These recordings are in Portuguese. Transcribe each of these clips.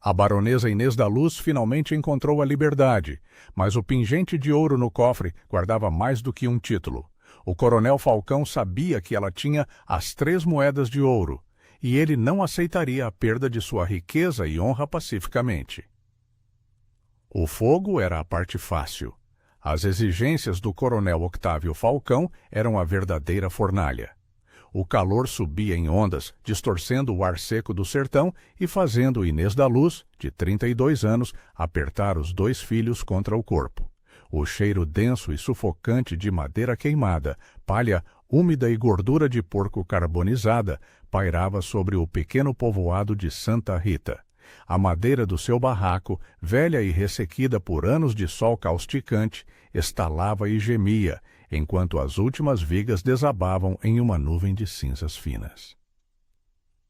A baronesa Inês da Luz finalmente encontrou a liberdade, mas o pingente de ouro no cofre guardava mais do que um título. O coronel Falcão sabia que ela tinha as 3 moedas de ouro, e ele não aceitaria a perda de sua riqueza e honra pacificamente. O fogo era a parte fácil. As exigências do coronel Octávio Falcão eram a verdadeira fornalha. O calor subia em ondas, distorcendo o ar seco do sertão e fazendo Inês da Luz, de 32 anos, apertar os 2 filhos contra o corpo. O cheiro denso e sufocante de madeira queimada, palha úmida e gordura de porco carbonizada pairava sobre o pequeno povoado de Santa Rita. A madeira do seu barraco, velha e ressequida por anos de sol causticante, estalava e gemia, enquanto as últimas vigas desabavam em uma nuvem de cinzas finas.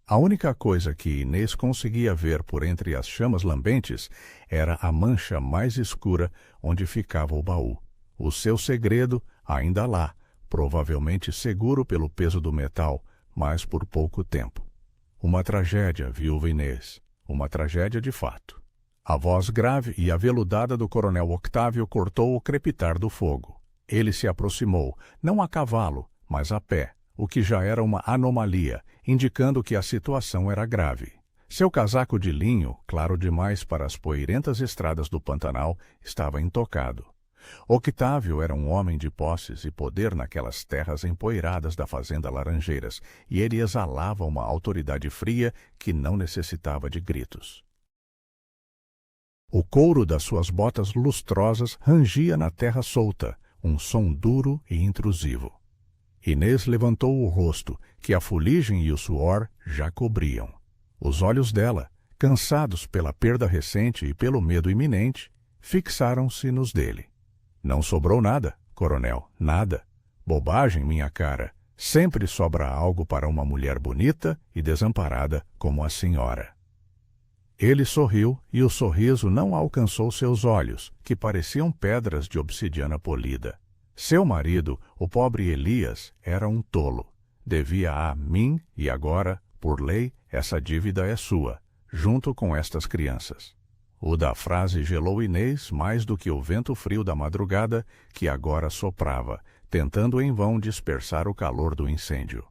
A única coisa que Inês conseguia ver por entre as chamas lambentes era a mancha mais escura onde ficava o baú. O seu segredo, ainda lá, provavelmente seguro pelo peso do metal, mas por pouco tempo. Uma tragédia, viúva Inês. Uma tragédia de fato. A voz grave e aveludada do coronel Octávio cortou o crepitar do fogo. Ele se aproximou, não a cavalo, mas a pé, o que já era uma anomalia, indicando que a situação era grave. Seu casaco de linho, claro demais para as poeirentas estradas do Pantanal, estava intocado. Octávio era um homem de posses e poder naquelas terras empoeiradas da fazenda Laranjeiras, e ele exalava uma autoridade fria que não necessitava de gritos. O couro das suas botas lustrosas rangia na terra solta, um som duro e intrusivo. Inês levantou o rosto, que a fuligem e o suor já cobriam. Os olhos dela, cansados pela perda recente e pelo medo iminente, fixaram-se nos dele. Não sobrou nada, coronel, nada. Bobagem, minha cara. Sempre sobra algo para uma mulher bonita e desamparada como a senhora. Ele sorriu e o sorriso não alcançou seus olhos, que pareciam pedras de obsidiana polida. Seu marido, o pobre Elias, era um tolo. Devia a mim e agora, por lei, essa dívida é sua, junto com estas crianças. O da frase gelou Inês mais do que o vento frio da madrugada que agora soprava, tentando em vão dispersar o calor do incêndio.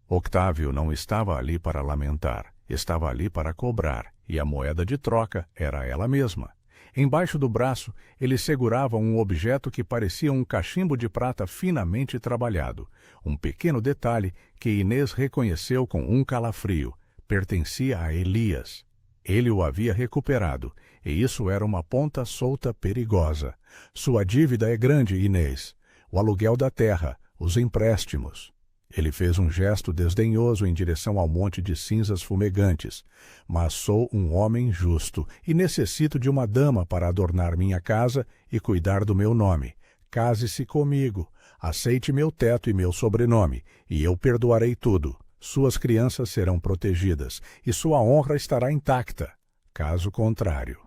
Octávio não estava ali para lamentar, estava ali para cobrar, e a moeda de troca era ela mesma. Embaixo do braço, ele segurava um objeto que parecia um cachimbo de prata finamente trabalhado. Um pequeno detalhe que Inês reconheceu com um calafrio. Pertencia a Elias. Ele o havia recuperado, e isso era uma ponta solta perigosa. Sua dívida é grande, Inês. O aluguel da terra, os empréstimos. Ele fez um gesto desdenhoso em direção ao monte de cinzas fumegantes. Mas sou um homem justo e necessito de uma dama para adornar minha casa e cuidar do meu nome. Case-se comigo, aceite meu teto e meu sobrenome, e eu perdoarei tudo. Suas crianças serão protegidas e sua honra estará intacta. Caso contrário.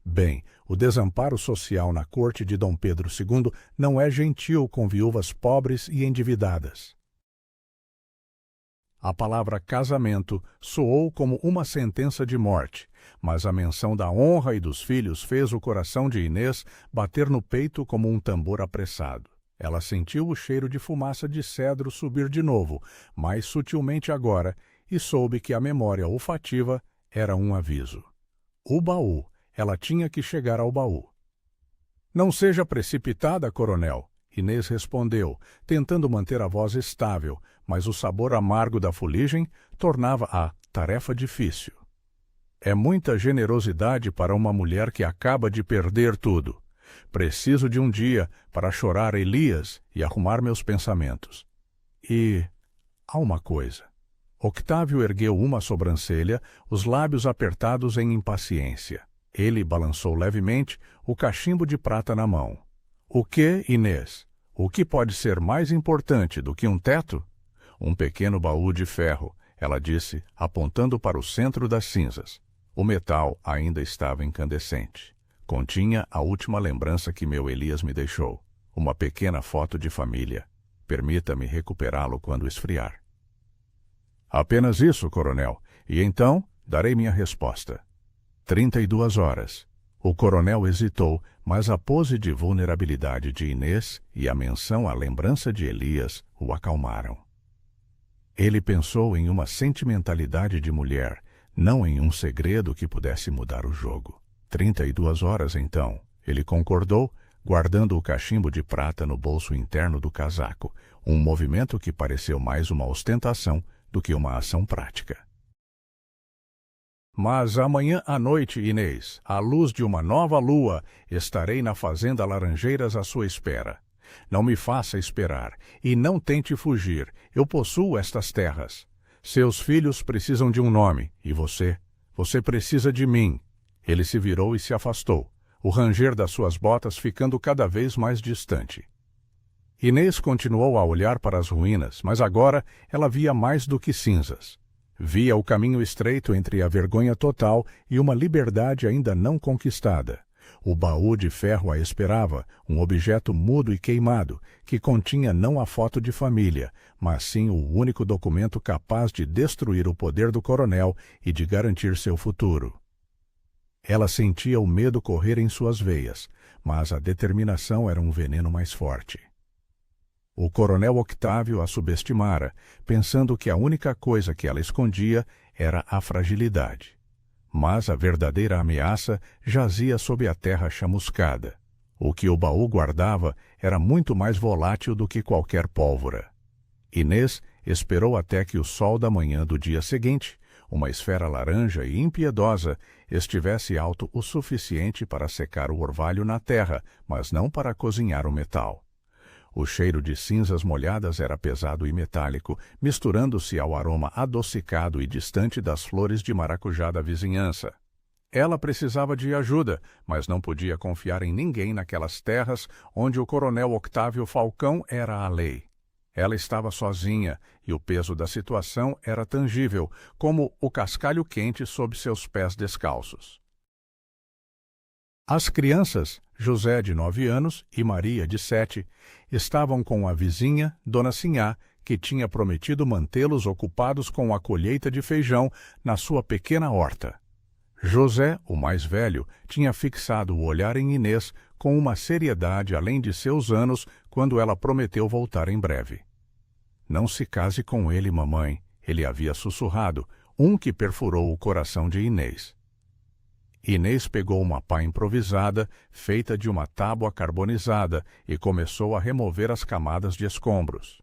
Bem, o desamparo social na corte de Dom Pedro II não é gentil com viúvas pobres e endividadas. A palavra casamento soou como uma sentença de morte, mas a menção da honra e dos filhos fez o coração de Inês bater no peito como um tambor apressado. Ela sentiu o cheiro de fumaça de cedro subir de novo, mais sutilmente agora, e soube que a memória olfativa era um aviso. O baú. Ela tinha que chegar ao baú. Não seja precipitada, coronel, Inês respondeu, tentando manter a voz estável, mas o sabor amargo da fuligem tornava a tarefa difícil. É muita generosidade para uma mulher que acaba de perder tudo. Preciso de um dia para chorar Elias e arrumar meus pensamentos. E há uma coisa. Octávio ergueu uma sobrancelha, os lábios apertados em impaciência. Ele balançou levemente, o cachimbo de prata na mão. O que, Inês? O que pode ser mais importante do que um teto? Um pequeno baú de ferro, ela disse, apontando para o centro das cinzas. O metal ainda estava incandescente. Continha a última lembrança que meu Elias me deixou. Uma pequena foto de família. Permita-me recuperá-lo quando esfriar. Apenas isso, coronel. E então, Darei minha resposta. 32 horas. O coronel hesitou, mas a pose de vulnerabilidade de Inês e a menção à lembrança de Elias o acalmaram. Ele pensou em uma sentimentalidade de mulher, não em um segredo que pudesse mudar o jogo. 32 horas, então. Ele concordou, guardando o cachimbo de prata no bolso interno do casaco, um movimento que pareceu mais uma ostentação do que uma ação prática. Mas amanhã à noite, Inês, à luz de uma nova lua, estarei na fazenda Laranjeiras à sua espera. Não me faça esperar, e não tente fugir. Eu possuo estas terras. Seus filhos precisam de um nome, e você precisa de mim. Ele se virou e se afastou, o ranger das suas botas ficando cada vez mais distante. Inês continuou a olhar para as ruínas, mas agora ela via mais do que cinzas. Via o caminho estreito entre a vergonha total e uma liberdade ainda não conquistada. O baú de ferro a esperava, um objeto mudo e queimado, que continha não a foto de família, mas sim o único documento capaz de destruir o poder do coronel e de garantir seu futuro. Ela sentia o medo correr em suas veias, mas a determinação era um veneno mais forte. O coronel Octávio a subestimara, pensando que a única coisa que ela escondia era a fragilidade. Mas a verdadeira ameaça jazia sob a terra chamuscada. O que o baú guardava era muito mais volátil do que qualquer pólvora. Inês esperou até que o sol da manhã do dia seguinte, uma esfera laranja e impiedosa, estivesse alto o suficiente para secar o orvalho na terra, mas não para cozinhar o metal. O cheiro de cinzas molhadas era pesado e metálico, misturando-se ao aroma adocicado e distante das flores de maracujá da vizinhança. Ela precisava de ajuda, mas não podia confiar em ninguém naquelas terras onde o coronel Octávio Falcão era a lei. Ela estava sozinha e o peso da situação era tangível, como o cascalho quente sob seus pés descalços. As crianças, José, de 9 anos, e Maria, de 7, estavam com a vizinha, Dona Sinhá, que tinha prometido mantê-los ocupados com a colheita de feijão na sua pequena horta. José, o mais velho, tinha fixado o olhar em Inês com uma seriedade além de seus anos quando ela prometeu voltar em breve. Não se case com ele, mamãe, ele havia sussurrado, que perfurou o coração de Inês. Inês pegou uma pá improvisada, feita de uma tábua carbonizada, e começou a remover as camadas de escombros.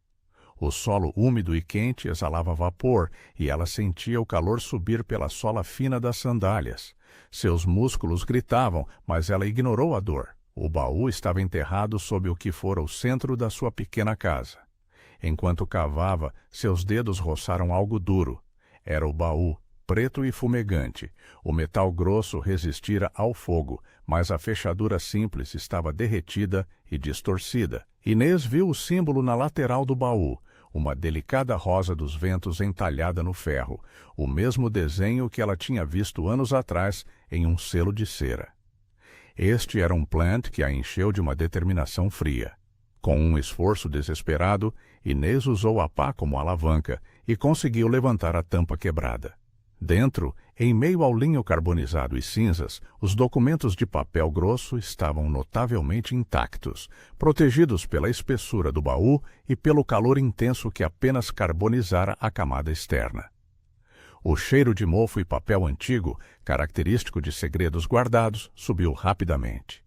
O solo úmido e quente exalava vapor, e ela sentia o calor subir pela sola fina das sandálias. Seus músculos gritavam, mas ela ignorou a dor. O baú estava enterrado sob o que fora o centro da sua pequena casa. Enquanto cavava, seus dedos roçaram algo duro. Era o baú, preto e fumegante. O metal grosso resistira ao fogo, mas a fechadura simples estava derretida e distorcida. Inês viu o símbolo na lateral do baú, uma delicada rosa dos ventos entalhada no ferro, o mesmo desenho que ela tinha visto anos atrás em um selo de cera. Este era um plant que a encheu de uma determinação fria. Com um esforço desesperado, Inês usou a pá como alavanca e conseguiu levantar a tampa quebrada. Dentro, em meio ao linho carbonizado e cinzas, os documentos de papel grosso estavam notavelmente intactos, protegidos pela espessura do baú e pelo calor intenso que apenas carbonizara a camada externa. O cheiro de mofo e papel antigo, característico de segredos guardados, subiu rapidamente.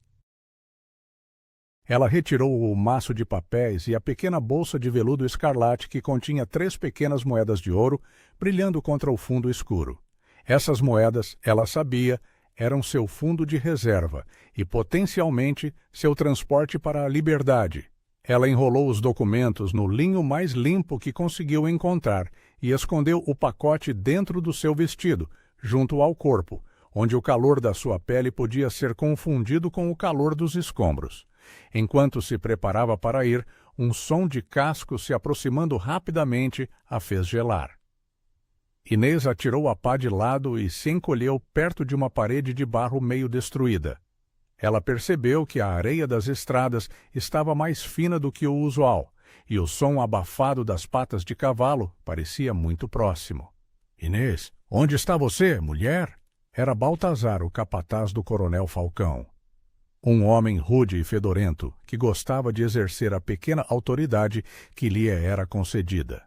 Ela retirou o maço de papéis e a pequena bolsa de veludo escarlate que continha 3 pequenas moedas de ouro, brilhando contra o fundo escuro. Essas moedas, ela sabia, eram seu fundo de reserva e, potencialmente, seu transporte para a liberdade. Ela enrolou os documentos no linho mais limpo que conseguiu encontrar e escondeu o pacote dentro do seu vestido, junto ao corpo, onde o calor da sua pele podia ser confundido com o calor dos escombros. Enquanto se preparava para ir, um som de casco se aproximando rapidamente a fez gelar. Inês atirou a pá de lado e se encolheu perto de uma parede de barro meio destruída. Ela percebeu que a areia das estradas estava mais fina do que o usual, e o som abafado das patas de cavalo parecia muito próximo. Inês, onde está você, mulher? Era Baltazar, o capataz do coronel Falcão. Um homem rude e fedorento, que gostava de exercer a pequena autoridade que lhe era concedida.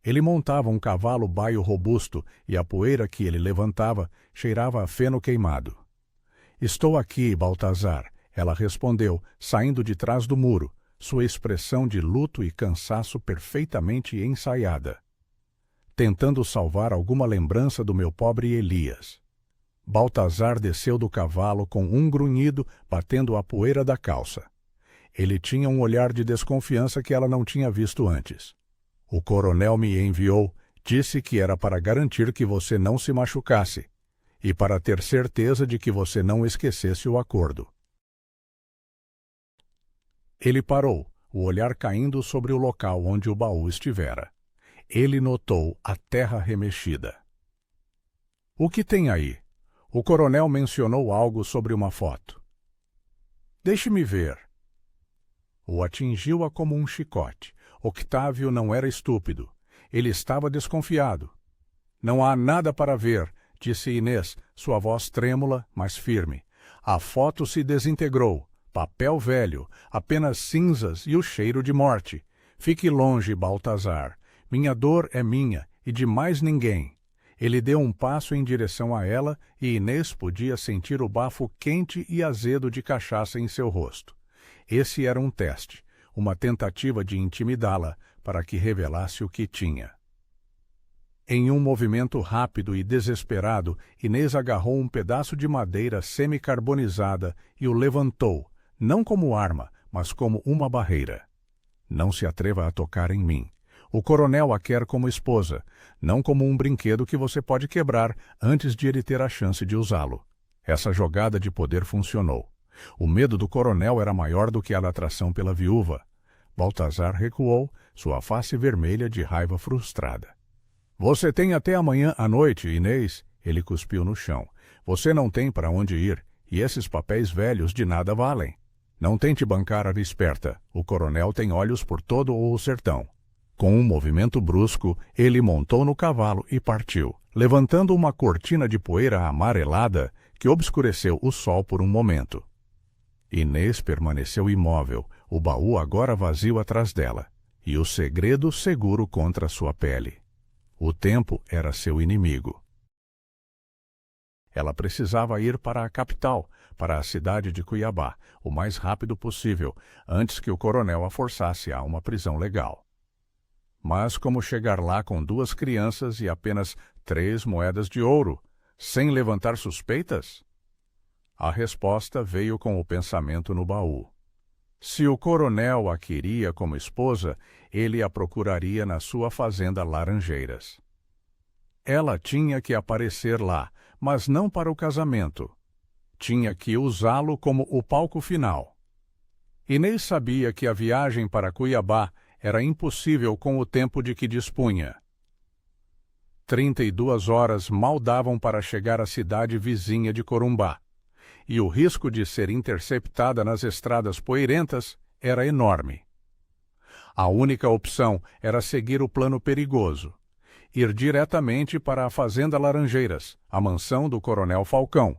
Ele montava um cavalo baio robusto e a poeira que ele levantava cheirava a feno queimado. Estou aqui, Baltazar, ela respondeu, saindo de trás do muro, sua expressão de luto e cansaço perfeitamente ensaiada. Tentando salvar alguma lembrança do meu pobre Elias. Baltazar desceu do cavalo com um grunhido, batendo a poeira da calça. Ele tinha um olhar de desconfiança que ela não tinha visto antes. O coronel me enviou, disse que era para garantir que você não se machucasse e para ter certeza de que você não esquecesse o acordo. Ele parou, o olhar caindo sobre o local onde o baú estivera. Ele notou a terra remexida. O que tem aí? O coronel mencionou algo sobre uma foto. Deixe-me ver. O atingiu-a como um chicote. Octávio não era estúpido. Ele estava desconfiado. Não há nada para ver, disse Inês, sua voz trêmula, mas firme. A foto se desintegrou. Papel velho, apenas cinzas e o cheiro de morte. Fique longe, Baltazar. Minha dor é minha e de mais ninguém. Ele deu um passo em direção a ela e Inês podia sentir o bafo quente e azedo de cachaça em seu rosto. Esse era um teste, uma tentativa de intimidá-la para que revelasse o que tinha. Em um movimento rápido e desesperado, Inês agarrou um pedaço de madeira semicarbonizada e o levantou, não como arma, mas como uma barreira. Não se atreva a tocar em mim. O coronel a quer como esposa, não como um brinquedo que você pode quebrar antes de ele ter a chance de usá-lo. Essa jogada de poder funcionou. O medo do coronel era maior do que a atração pela viúva. Baltazar recuou, sua face vermelha de raiva frustrada. Você tem até amanhã à noite, Inês, ele cuspiu no chão. Você não tem para onde ir, e esses papéis velhos de nada valem. Não tente bancar a esperta, o coronel tem olhos por todo o sertão. Com um movimento brusco, ele montou no cavalo e partiu, levantando uma cortina de poeira amarelada que obscureceu o sol por um momento. Inês permaneceu imóvel, o baú agora vazio atrás dela, e o segredo seguro contra sua pele. O tempo era seu inimigo. Ela precisava ir para a capital, para a cidade de Cuiabá, o mais rápido possível, antes que o coronel a forçasse a uma prisão legal. Mas como chegar lá com 2 crianças e apenas 3 moedas de ouro, sem levantar suspeitas? A resposta veio com o pensamento no baú. Se o coronel a queria como esposa, ele a procuraria na sua fazenda Laranjeiras. Ela tinha que aparecer lá, mas não para o casamento. Tinha que usá-lo como o palco final. Inês sabia que a viagem para Cuiabá era impossível com o tempo de que dispunha. 32 horas mal davam para chegar à cidade vizinha de Corumbá, e o risco de ser interceptada nas estradas poeirentas era enorme. A única opção era seguir o plano perigoso, ir diretamente para a Fazenda Laranjeiras, a mansão do coronel Falcão,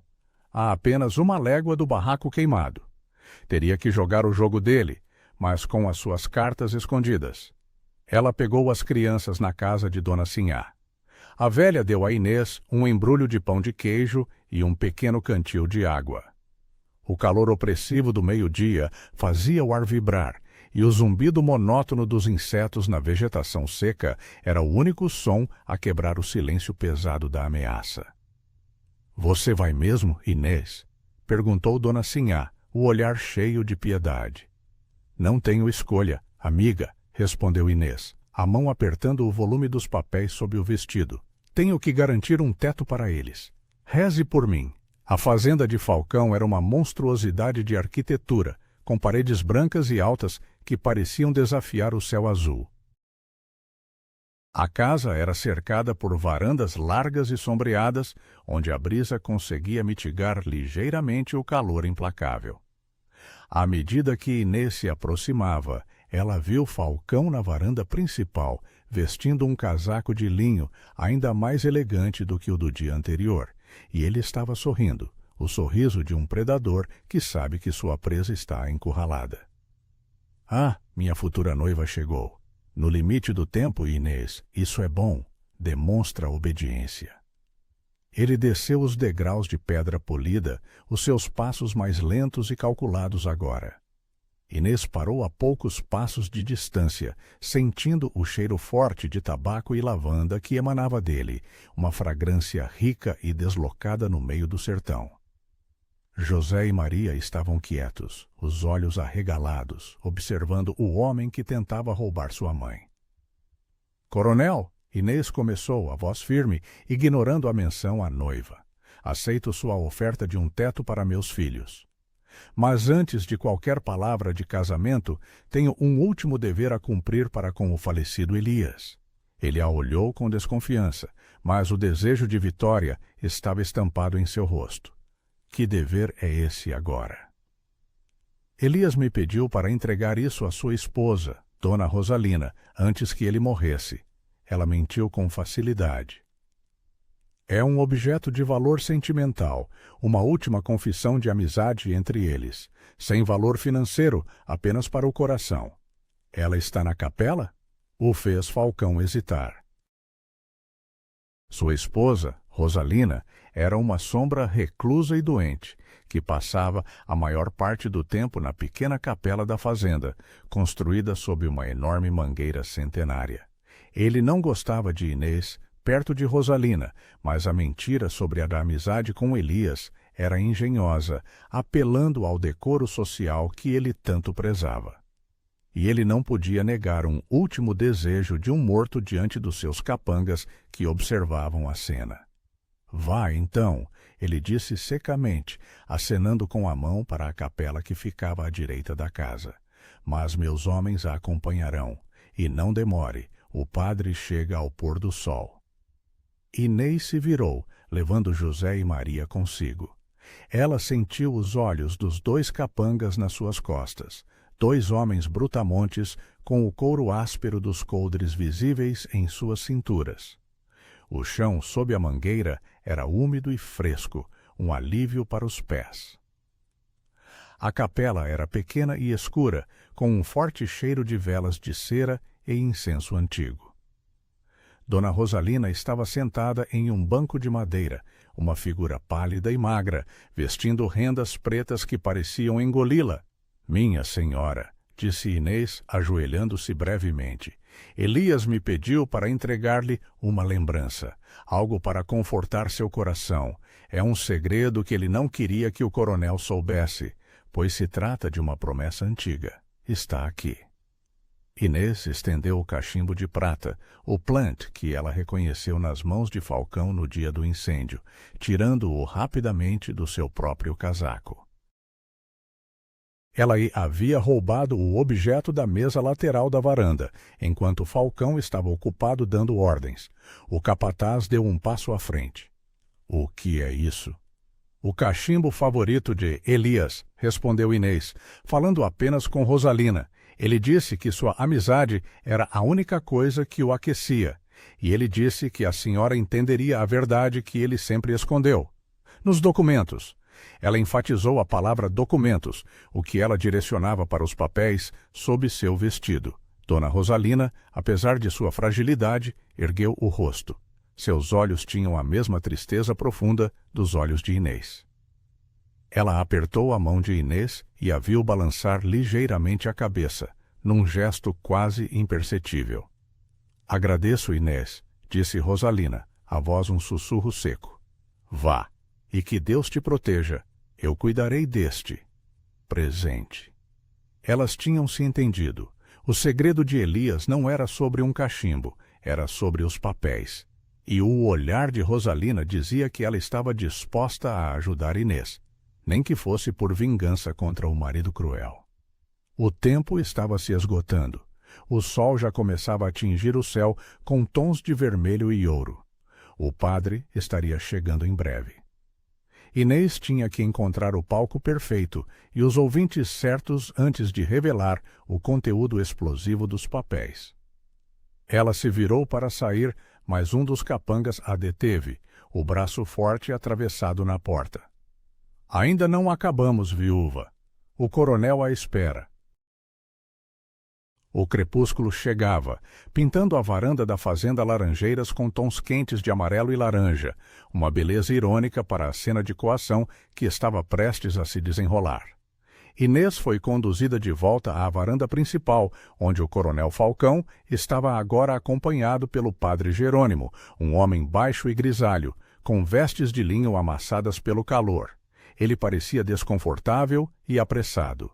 a apenas 1 légua do barraco queimado. Teria que jogar o jogo dele, mas com as suas cartas escondidas. Ela pegou as crianças na casa de Dona Sinhá. A velha deu a Inês um embrulho de pão de queijo e um pequeno cantil de água. O calor opressivo do meio-dia fazia o ar vibrar, e o zumbido monótono dos insetos na vegetação seca era o único som a quebrar o silêncio pesado da ameaça. — Você vai mesmo, Inês? — perguntou Dona Sinhá, o olhar cheio de piedade. — Não tenho escolha, amiga — respondeu Inês, a mão apertando o volume dos papéis sob o vestido. — Tenho que garantir um teto para eles. Reze por mim. A fazenda de Falcão era uma monstruosidade de arquitetura, com paredes brancas e altas que pareciam desafiar o céu azul. A casa era cercada por varandas largas e sombreadas, onde a brisa conseguia mitigar ligeiramente o calor implacável. À medida que Inês se aproximava, Ela viu Falcão na varanda principal, vestindo um casaco de linho ainda mais elegante do que o do dia anterior, e ele estava sorrindo, o sorriso de um predador que sabe que sua presa está encurralada. Ah, minha futura noiva chegou. No limite do tempo, Inês, isso é bom. Demonstra obediência. Ele desceu os degraus de pedra polida, os seus passos mais lentos e calculados agora. Inês parou a poucos passos de distância, sentindo o cheiro forte de tabaco e lavanda que emanava dele, uma fragrância rica e deslocada no meio do sertão. José e Maria estavam quietos, os olhos arregalados, observando o homem que tentava roubar sua mãe. Coronel, Inês começou, a voz firme, ignorando a menção à noiva. Aceito sua oferta de um teto para meus filhos. Mas antes de qualquer palavra de casamento, tenho um último dever a cumprir para com o falecido Elias. Ele a olhou com desconfiança, mas o desejo de vitória estava estampado em seu rosto. Que dever é esse agora? Elias me pediu para entregar isso à sua esposa, Dona Rosalina, antes que ele morresse. Ela mentiu com facilidade. É um objeto de valor sentimental, uma última confissão de amizade entre eles, sem valor financeiro, apenas para o coração. Ela está na capela? O fez Falcão hesitar. Sua esposa, Rosalina, era uma sombra reclusa e doente, que passava a maior parte do tempo na pequena capela da fazenda, construída sob uma enorme mangueira centenária. Ele não gostava de Inês perto de Rosalina, mas a mentira sobre a da amizade com Elias era engenhosa, apelando ao decoro social que ele tanto prezava. E ele não podia negar um último desejo de um morto diante dos seus capangas que observavam a cena. Vá, então, ele disse secamente, acenando com a mão para a capela que ficava à direita da casa. Mas meus homens a acompanharão, e não demore, o padre chega ao pôr do sol. Inês se virou, levando José e Maria consigo. Ela sentiu os olhos dos dois capangas nas suas costas, dois homens brutamontes com o couro áspero dos coldres visíveis em suas cinturas. O chão sob a mangueira era úmido e fresco, um alívio para os pés. A capela era pequena e escura, com um forte cheiro de velas de cera e incenso antigo. Dona Rosalina estava sentada em um banco de madeira, uma figura pálida e magra, vestindo rendas pretas que pareciam engoli-la. Minha senhora, disse Inês, ajoelhando-se brevemente, Elias me pediu para entregar-lhe uma lembrança, algo para confortar seu coração. É um segredo que ele não queria que o coronel soubesse, pois se trata de uma promessa antiga. Está aqui. Inês estendeu o cachimbo de prata, o plant que ela reconheceu nas mãos de Falcão no dia do incêndio, tirando-o rapidamente do seu próprio casaco. Ela havia roubado o objeto da mesa lateral da varanda, enquanto Falcão estava ocupado dando ordens. O capataz deu um passo à frente. O que é isso? O cachimbo favorito de Elias, respondeu Inês, falando apenas com Rosalina. Ele disse que sua amizade era a única coisa que o aquecia, e ele disse que a senhora entenderia a verdade que ele sempre escondeu. Nos documentos. Ela enfatizou a palavra documentos, o que ela direcionava para os papéis sob seu vestido. Dona Rosalina, apesar de sua fragilidade, ergueu o rosto. Seus olhos tinham a mesma tristeza profunda dos olhos de Inês. Ela apertou a mão de Inês e a viu balançar ligeiramente a cabeça, num gesto quase imperceptível. Agradeço, Inês, disse Rosalina, a voz um sussurro seco. Vá, e que Deus te proteja. Eu cuidarei deste presente. Elas tinham se entendido. O segredo de Elias não era sobre um cachimbo, era sobre os papéis. E o olhar de Rosalina dizia que ela estava disposta a ajudar Inês, nem que fosse por vingança contra o marido cruel. O tempo estava se esgotando. O sol já começava a atingir o céu com tons de vermelho e ouro. O padre estaria chegando em breve. Inês tinha que encontrar o palco perfeito e os ouvintes certos antes de revelar o conteúdo explosivo dos papéis. Ela se virou para sair, mas um dos capangas a deteve, o braço forte atravessado na porta. Ainda não acabamos, viúva. O coronel a espera. O crepúsculo chegava, pintando a varanda da fazenda Laranjeiras com tons quentes de amarelo e laranja, uma beleza irônica para a cena de coação que estava prestes a se desenrolar. Inês foi conduzida de volta à varanda principal, onde o coronel Falcão estava agora acompanhado pelo padre Jerônimo, um homem baixo e grisalho, com vestes de linho amassadas pelo calor. Ele parecia desconfortável e apressado.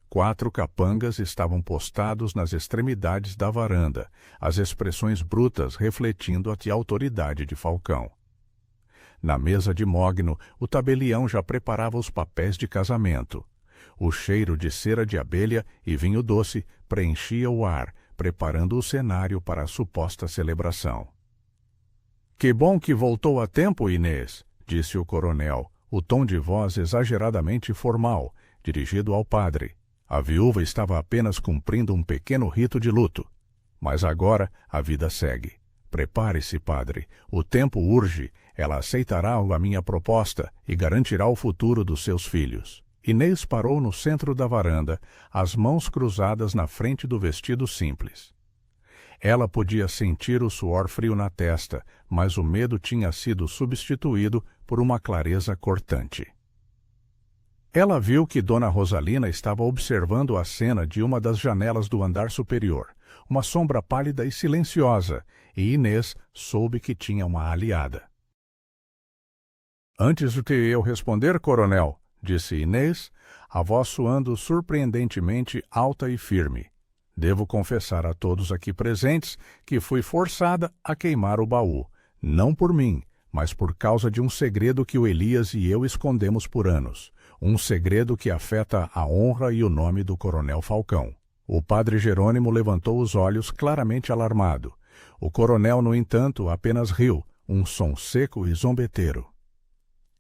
4 capangas estavam postados nas extremidades da varanda, as expressões brutas refletindo a autoridade de Falcão. Na mesa de mogno, o tabelião já preparava os papéis de casamento. O cheiro de cera de abelha e vinho doce preenchia o ar, preparando o cenário para a suposta celebração. "Que bom que voltou a tempo, Inês", disse o coronel, o tom de voz exageradamente formal, dirigido ao padre. A viúva estava apenas cumprindo um pequeno rito de luto. Mas agora a vida segue. Prepare-se, padre. O tempo urge. Ela aceitará a minha proposta e garantirá o futuro dos seus filhos. Inês parou no centro da varanda, as mãos cruzadas na frente do vestido simples. Ela podia sentir o suor frio na testa, mas o medo tinha sido substituído por uma clareza cortante. Ela viu que Dona Rosalina estava observando a cena de uma das janelas do andar superior, uma sombra pálida e silenciosa, e Inês soube que tinha uma aliada. "Antes de eu responder, coronel", disse Inês, a voz soando surpreendentemente alta e firme, "devo confessar a todos aqui presentes que fui forçada a queimar o baú, não por mim, mas por causa de um segredo que o Elias e eu escondemos por anos. Um segredo que afeta a honra e o nome do coronel Falcão." O padre Jerônimo levantou os olhos claramente alarmado. O coronel, no entanto, apenas riu, um som seco e zombeteiro.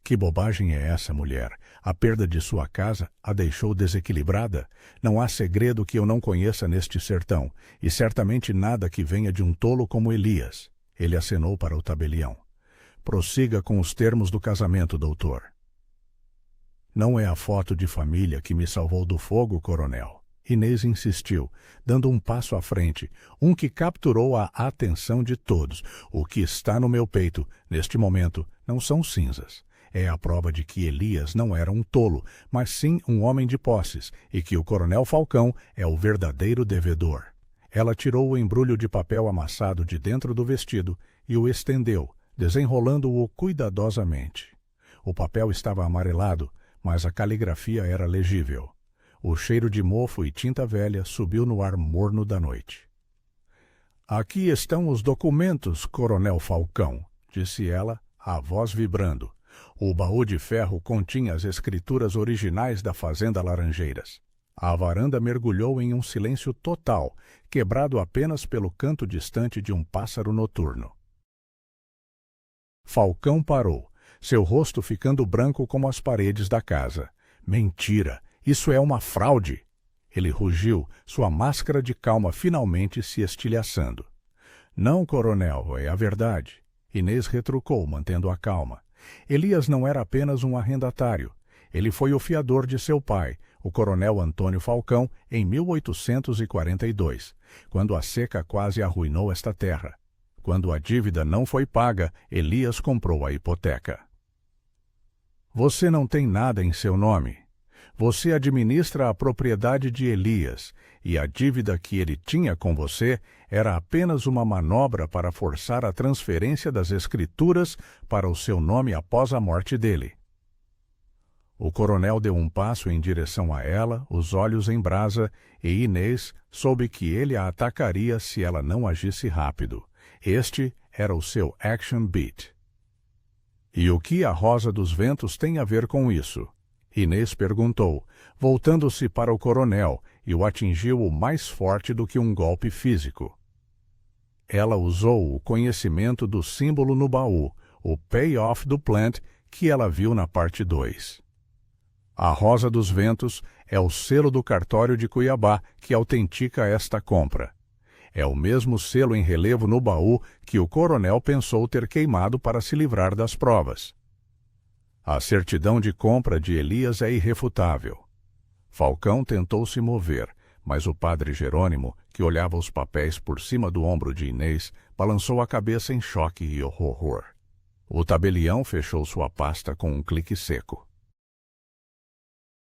"Que bobagem é essa, mulher? A perda de sua casa a deixou desequilibrada? Não há segredo que eu não conheça neste sertão, e certamente nada que venha de um tolo como Elias." Ele acenou para o tabelião. "Prossiga com os termos do casamento, doutor." "Não é a foto de família que me salvou do fogo, coronel." Inês insistiu, dando um passo à frente, um que capturou a atenção de todos. "O que está no meu peito, neste momento, não são cinzas. É a prova de que Elias não era um tolo, mas sim um homem de posses, e que o coronel Falcão é o verdadeiro devedor." Ela tirou o embrulho de papel amassado de dentro do vestido e o estendeu, desenrolando-o cuidadosamente. O papel estava amarelado, mas a caligrafia era legível. O cheiro de mofo e tinta velha subiu no ar morno da noite. "Aqui estão os documentos, coronel Falcão", disse ela, a voz vibrando. O baú de ferro continha as escrituras originais da fazenda Laranjeiras. A varanda mergulhou em um silêncio total, quebrado apenas pelo canto distante de um pássaro noturno. Falcão parou, seu rosto ficando branco como as paredes da casa. "Mentira! Isso é uma fraude!" Ele rugiu, sua máscara de calma finalmente se estilhaçando. "Não, coronel, é a verdade." Inês retrucou, mantendo a calma. Elias não era apenas um arrendatário. Ele foi o fiador de seu pai, o coronel Antônio Falcão, em 1842, quando a seca quase arruinou esta terra. Quando a dívida não foi paga, Elias comprou a hipoteca. "Você não tem nada em seu nome. Você administra a propriedade de Elias, e a dívida que ele tinha com você era apenas uma manobra para forçar a transferência das escrituras para o seu nome após a morte dele." O coronel deu um passo em direção a ela, os olhos em brasa, e Inês soube que ele a atacaria se ela não agisse rápido. Este era o seu action beat. "E o que a Rosa dos Ventos tem a ver com isso?" Inês perguntou, voltando-se para o coronel, e o atingiu mais forte do que um golpe físico. Ela usou o conhecimento do símbolo no baú, o payoff do plant, que ela viu na parte 2. A Rosa dos Ventos é o selo do cartório de Cuiabá que autentica esta compra. É o mesmo selo em relevo no baú que o coronel pensou ter queimado para se livrar das provas. A certidão de compra de Elias é irrefutável. Falcão tentou se mover, mas o padre Jerônimo, que olhava os papéis por cima do ombro de Inês, balançou a cabeça em choque e horror. O tabelião fechou sua pasta com um clique seco.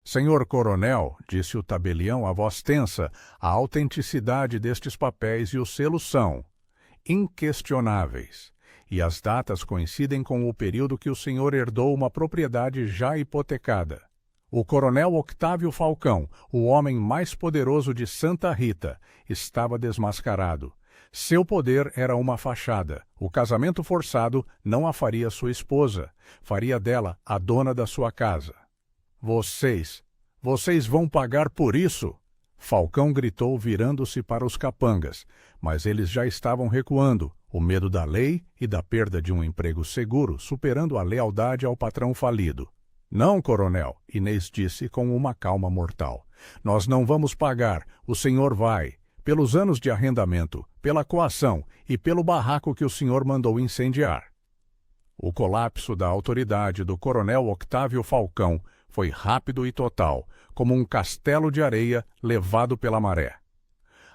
Senhor coronel, disse o tabelião a voz tensa, a autenticidade destes papéis e os selos são inquestionáveis, e as datas coincidem com o período que o senhor herdou uma propriedade já hipotecada. O coronel Octávio Falcão, o homem mais poderoso de Santa Rita, estava desmascarado. Seu poder era uma fachada. O casamento forçado não a faria sua esposa, faria dela a dona da sua casa. Vocês vão pagar por isso? Falcão gritou virando-se para os capangas, mas eles já estavam recuando, o medo da lei e da perda de um emprego seguro superando a lealdade ao patrão falido. Não, coronel, Inês disse com uma calma mortal. Nós não vamos pagar, o senhor vai, pelos anos de arrendamento, pela coação e pelo barraco que o senhor mandou incendiar. O colapso da autoridade do coronel Octávio Falcão foi rápido e total, como um castelo de areia levado pela maré.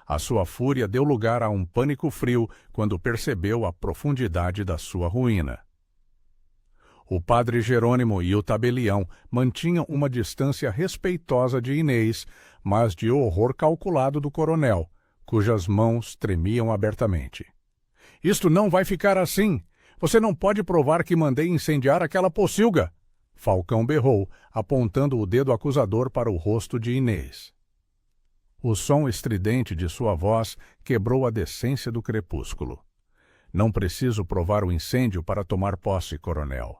A sua fúria deu lugar a um pânico frio quando percebeu a profundidade da sua ruína. O padre Jerônimo e o tabelião mantinham uma distância respeitosa de Inês, mas de horror calculado do coronel, cujas mãos tremiam abertamente. Isto não vai ficar assim! Você não pode provar que mandei incendiar aquela pocilga! Falcão berrou, apontando o dedo acusador para o rosto de Inês. O som estridente de sua voz quebrou a decência do crepúsculo. Não preciso provar o incêndio para tomar posse, coronel.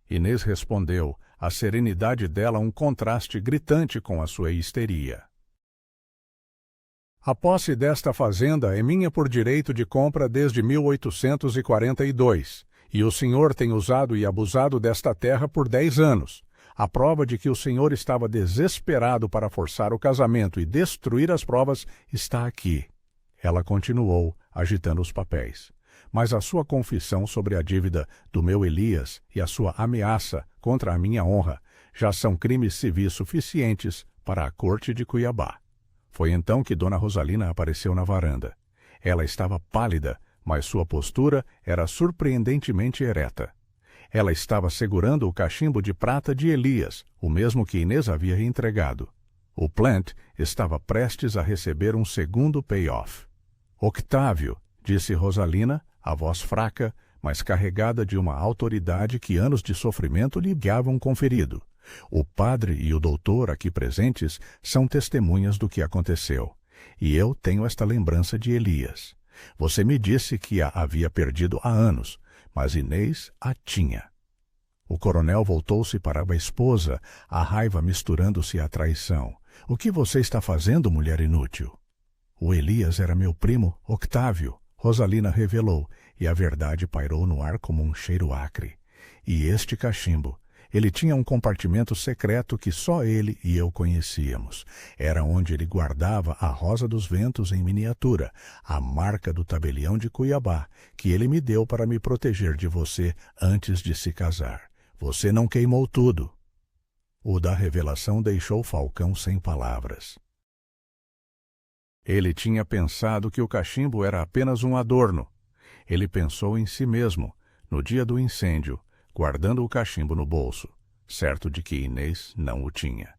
Inês respondeu, a serenidade dela um contraste gritante com a sua histeria. A posse desta fazenda é minha por direito de compra desde 1842, e o senhor tem usado e abusado desta terra por 10 anos. A prova de que o senhor estava desesperado para forçar o casamento e destruir as provas está aqui. Ela continuou, agitando os papéis. Mas a sua confissão sobre a dívida do meu Elias e a sua ameaça contra a minha honra já são crimes civis suficientes para a corte de Cuiabá. Foi então que Dona Rosalina apareceu na varanda. Ela estava pálida, mas sua postura era surpreendentemente ereta. Ela estava segurando o cachimbo de prata de Elias, o mesmo que Inês havia entregado. O Plant estava prestes a receber um segundo payoff. Octávio, disse Rosalina, a voz fraca, mas carregada de uma autoridade que anos de sofrimento lhe haviam conferido. O padre e o doutor aqui presentes são testemunhas do que aconteceu. E eu tenho esta lembrança de Elias. Você me disse que a havia perdido há anos, mas Inês a tinha. O coronel voltou-se para a esposa, a raiva misturando-se à traição. O que você está fazendo, mulher inútil? O Elias era meu primo, Octávio, Rosalina revelou, e a verdade pairou no ar como um cheiro acre. E este cachimbo, ele tinha um compartimento secreto que só ele e eu conhecíamos. Era onde ele guardava a Rosa dos Ventos em miniatura, a marca do tabelião de Cuiabá, que ele me deu para me proteger de você antes de se casar. Você não queimou tudo. O da revelação deixou Falcão sem palavras. Ele tinha pensado que o cachimbo era apenas um adorno. Ele pensou em si mesmo, no dia do incêndio, guardando o cachimbo no bolso, certo de que Inês não o tinha.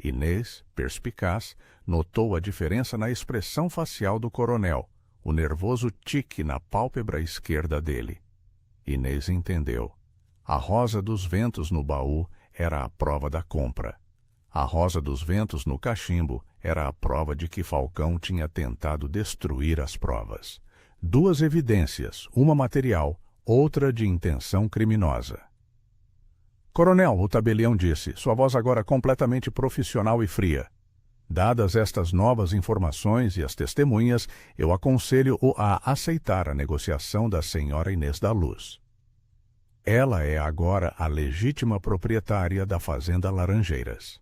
Inês, perspicaz, notou a diferença na expressão facial do coronel, o nervoso tique na pálpebra esquerda dele. Inês entendeu. A Rosa dos Ventos no baú era a prova da compra. A Rosa dos Ventos no cachimbo era a prova de que Falcão tinha tentado destruir as provas. Duas evidências, uma material, outra de intenção criminosa. Coronel, o tabelião disse, sua voz agora completamente profissional e fria. Dadas estas novas informações e as testemunhas, eu aconselho-o a aceitar a negociação da senhora Inês da Luz. Ela é agora a legítima proprietária da Fazenda Laranjeiras.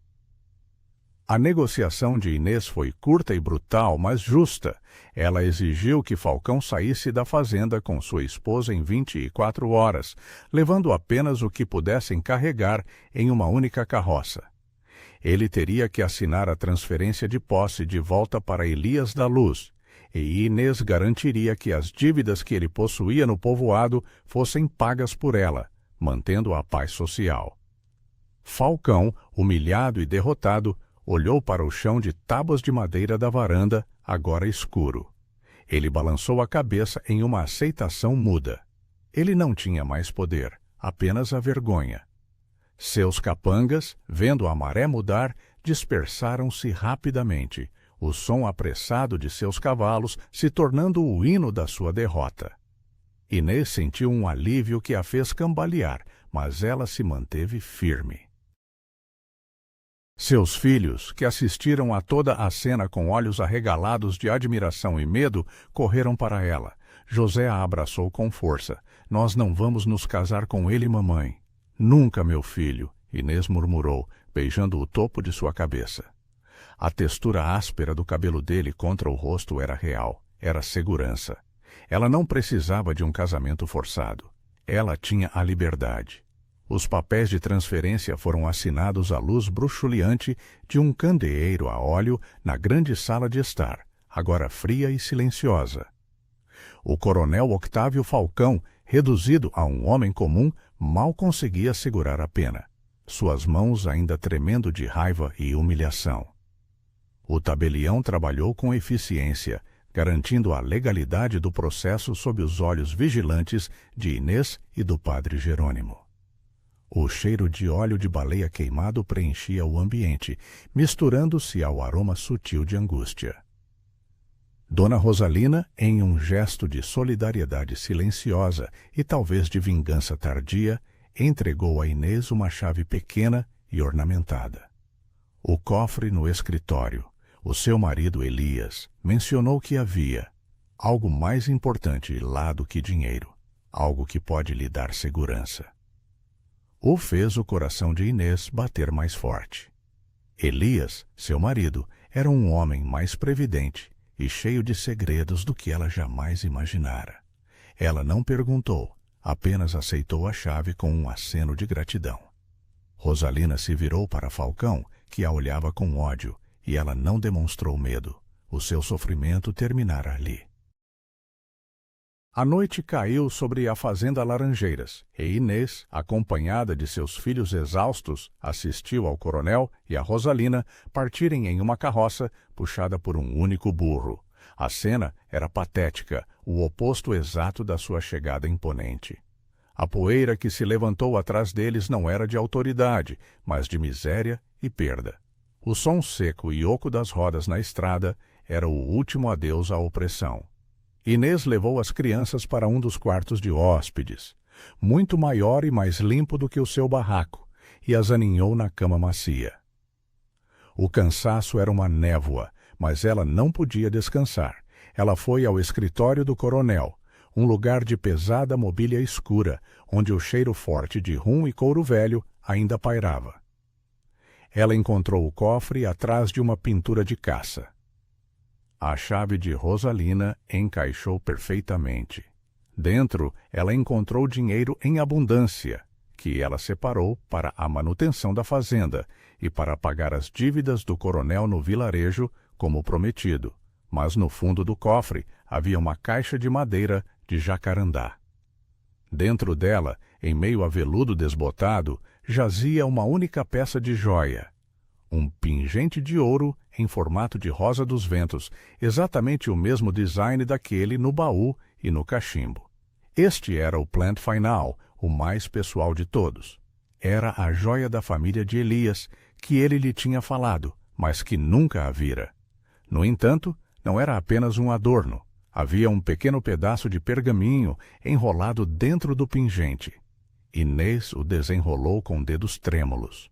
A negociação de Inês foi curta e brutal, mas justa. Ela exigiu que Falcão saísse da fazenda com sua esposa em 24 horas, levando apenas o que pudessem carregar em uma única carroça. Ele teria que assinar a transferência de posse de volta para Elias da Luz, e Inês garantiria que as dívidas que ele possuía no povoado fossem pagas por ela, mantendo a paz social. Falcão, humilhado e derrotado, olhou para o chão de tábuas de madeira da varanda, agora escuro. Ele balançou a cabeça em uma aceitação muda. Ele não tinha mais poder, apenas a vergonha. Seus capangas, vendo a maré mudar, dispersaram-se rapidamente, o som apressado de seus cavalos se tornando o hino da sua derrota. Inês sentiu um alívio que a fez cambalear, mas ela se manteve firme. Seus filhos, que assistiram a toda a cena com olhos arregalados de admiração e medo, correram para ela. José a abraçou com força. "Nós não vamos nos casar com ele, mamãe." "Nunca, meu filho," Inês murmurou, beijando o topo de sua cabeça. A textura áspera do cabelo dele contra o rosto era real, era segurança. Ela não precisava de um casamento forçado. Ela tinha a liberdade. Os papéis de transferência foram assinados à luz bruxuleante de um candeeiro a óleo na grande sala de estar, agora fria e silenciosa. O coronel Octávio Falcão, reduzido a um homem comum, mal conseguia segurar a pena, suas mãos ainda tremendo de raiva e humilhação. O tabelião trabalhou com eficiência, garantindo a legalidade do processo sob os olhos vigilantes de Inês e do padre Jerônimo. O cheiro de óleo de baleia queimado preenchia o ambiente, misturando-se ao aroma sutil de angústia. Dona Rosalina, em um gesto de solidariedade silenciosa e talvez de vingança tardia, entregou a Inês uma chave pequena e ornamentada. O cofre no escritório. O seu marido Elias mencionou que havia algo mais importante lá do que dinheiro, algo que pode lhe dar segurança. O fez o coração de Inês bater mais forte. Elias, seu marido, era um homem mais previdente e cheio de segredos do que ela jamais imaginara. Ela não perguntou, apenas aceitou a chave com um aceno de gratidão. Rosalina se virou para Falcão, que a olhava com ódio, e ela não demonstrou medo. O seu sofrimento terminara ali. A noite caiu sobre a Fazenda Laranjeiras, e Inês, acompanhada de seus filhos exaustos, assistiu ao coronel e a Rosalina partirem em uma carroça puxada por um único burro. A cena era patética, o oposto exato da sua chegada imponente. A poeira que se levantou atrás deles não era de autoridade, mas de miséria e perda. O som seco e oco das rodas na estrada era o último adeus à opressão. Inês levou as crianças para um dos quartos de hóspedes, muito maior e mais limpo do que o seu barraco, e as aninhou na cama macia. O cansaço era uma névoa, mas ela não podia descansar. Ela foi ao escritório do coronel, um lugar de pesada mobília escura, onde o cheiro forte de rum e couro velho ainda pairava. Ela encontrou o cofre atrás de uma pintura de caça. A chave de Rosalina encaixou perfeitamente. Dentro, ela encontrou dinheiro em abundância, que ela separou para a manutenção da fazenda e para pagar as dívidas do coronel no vilarejo, como prometido. Mas no fundo do cofre havia uma caixa de madeira de jacarandá. Dentro dela, em meio a veludo desbotado, jazia uma única peça de joia. Um pingente de ouro em formato de rosa dos ventos, exatamente o mesmo design daquele no baú e no cachimbo. Este era o plant final, o mais pessoal de todos. Era a joia da família de Elias, que ele lhe tinha falado, mas que nunca a vira. No entanto, não era apenas um adorno. Havia um pequeno pedaço de pergaminho enrolado dentro do pingente. Inês o desenrolou com dedos trêmulos.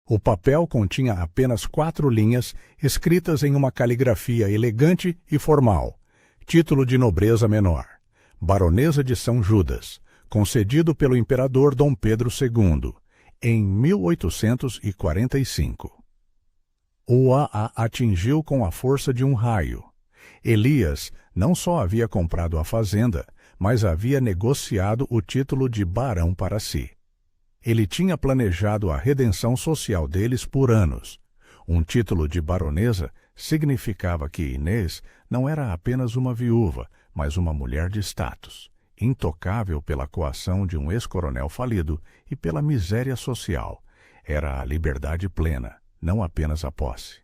O papel continha apenas 4 linhas escritas em uma caligrafia elegante e formal. Título de nobreza menor. Baronesa de São Judas. concedido pelo imperador Dom Pedro II, em 1845. A atingiu com a força de um raio. Elias não só havia comprado a fazenda, mas havia negociado o título de barão para si. Ele tinha planejado a redenção social deles por anos. Um título de baronesa significava que Inês não era apenas uma viúva, mas uma mulher de status, intocável pela coação de um ex-coronel falido e pela miséria social. Era a liberdade plena, não apenas a posse.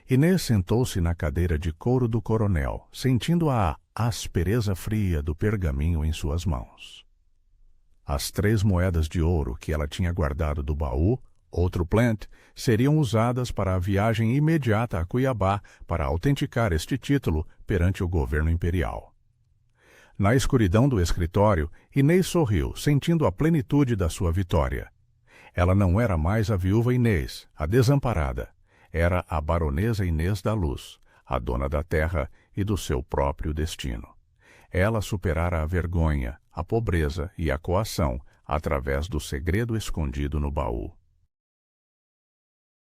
Inês sentou-se na cadeira de couro do coronel, sentindo a aspereza fria do pergaminho em suas mãos. As 3 moedas de ouro que ela tinha guardado do baú, outro plant, seriam usadas para a viagem imediata a Cuiabá para autenticar este título perante o governo imperial. Na escuridão do escritório, Inês sorriu, sentindo a plenitude da sua vitória. Ela não era mais a viúva Inês, a desamparada. Era a baronesa Inês da Luz, a dona da terra e do seu próprio destino. Ela superara a vergonha, a pobreza e a coação através do segredo escondido no baú.